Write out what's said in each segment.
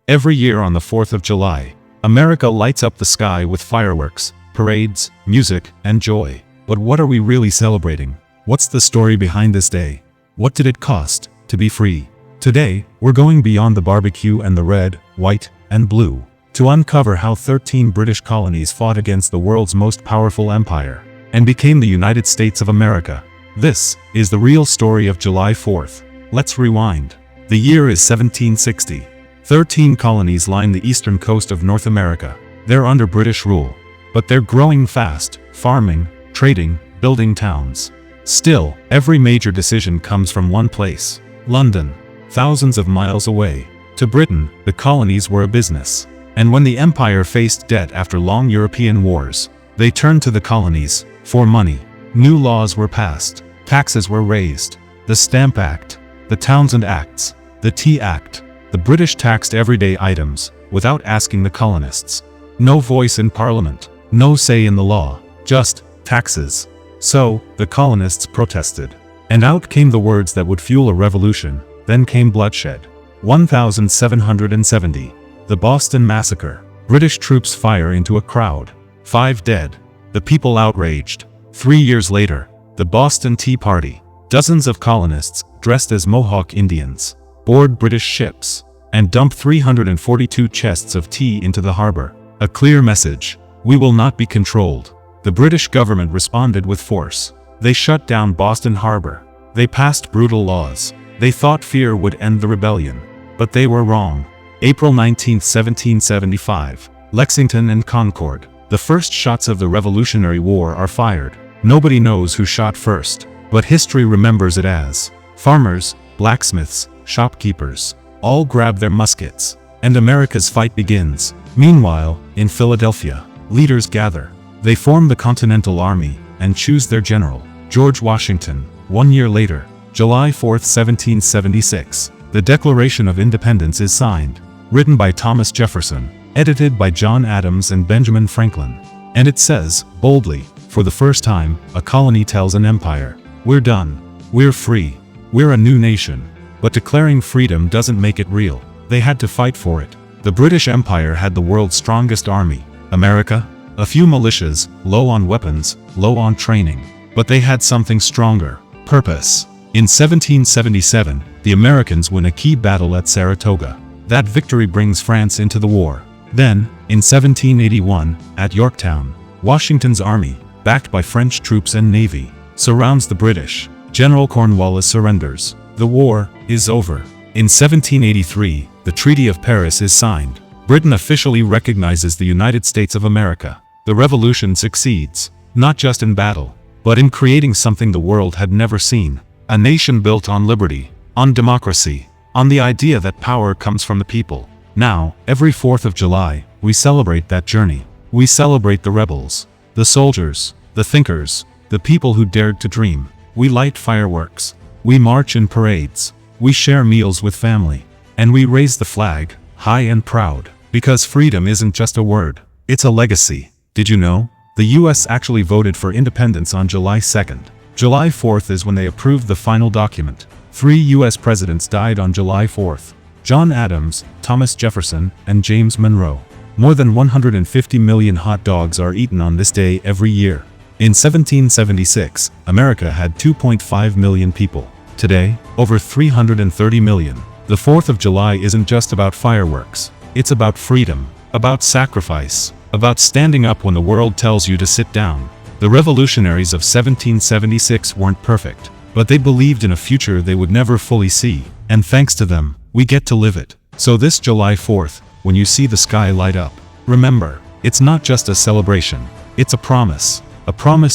Every year on the 4th of July, America lights up the sky with fireworks, parades, music, and joy. But what are we really celebrating? What's the story behind this day? What did it cost to be free? Today, we're going beyond the barbecue and the red, white, and blue to uncover how 13 British colonies fought against the world's most powerful empire and became the United States of America. This is the real story of July 4th. Let's rewind. The year is 1760. 13 colonies line the eastern coast of North America. They're under British rule, but they're growing fast, farming, trading, building towns. Still, every major decision comes from one place, London, thousands of miles away. To Britain, the colonies were a business. And when the empire faced debt after long European wars, they turned to the colonies for money. New laws were passed, taxes were raised. The Stamp Act, the Townshend Acts, the Tea Act. The British taxed everyday items, without asking the colonists. No voice in Parliament, no say in the law, just taxes. So, the colonists protested. And out came the words that would fuel a revolution. Then came bloodshed. 1770. The Boston Massacre. British troops fire into a crowd. 5 dead. The people outraged. 3 years later, the Boston Tea Party. Dozens of colonists, dressed as Mohawk Indians, board British ships and dump 342 chests of tea into the harbor. A clear message: we will not be controlled. The British government responded with force. They shut down Boston Harbor. They passed brutal laws. They thought fear would end the rebellion. But they were wrong. April 19, 1775. Lexington and Concord. The first shots of the Revolutionary War are fired. Nobody knows who shot first, but history remembers it as farmers, blacksmiths, shopkeepers, all grab their muskets, and America's fight begins. Meanwhile, in Philadelphia, leaders gather. They form the Continental Army and choose their general, George Washington. 1 year later, July 4, 1776, the Declaration of Independence is signed, written by Thomas Jefferson, edited by John Adams and Benjamin Franklin. And it says, boldly, for the first time, a colony tells an empire, we're done, we're free, we're a new nation. But declaring freedom doesn't make it real. They had to fight for it. The British Empire had the world's strongest army. America? A few militias, low on weapons, low on training. But they had something stronger: purpose. In 1777, the Americans win a key battle at Saratoga. That victory brings France into the war. Then, in 1781, at Yorktown, Washington's army, backed by French troops and navy, surrounds the British. General Cornwallis surrenders. The war is over. In 1783, the Treaty of Paris is signed. Britain officially recognizes the United States of America. The revolution succeeds, not just in battle, but in creating something the world had never seen. A nation built on liberty, on democracy, on the idea that power comes from the people. Now, every 4th of July, we celebrate that journey. We celebrate the rebels, the soldiers, the thinkers, the people who dared to dream. We light fireworks. We march in parades. We share meals with family. And we raise the flag, high and proud. Because freedom isn't just a word, it's a legacy. Did you know? The US actually voted for independence on July 2nd. July 4th is when they approved the final document. 3 US presidents died on July 4th. John Adams, Thomas Jefferson, and James Monroe. More than 150 million hot dogs are eaten on this day every year. In 1776, America had 2.5 million people. Today, over 330 million. The 4th of July isn't just about fireworks. It's about freedom, about sacrifice, about standing up when the world tells you to sit down. The revolutionaries of 1776 weren't perfect, but they believed in a future they would never fully see, and thanks to them, we get to live it. So this July 4th, when you see the sky light up, remember, it's not just a celebration, it's a promise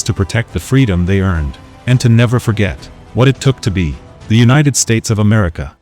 to protect the freedom they earned, and to never forget what it took to be the United States of America.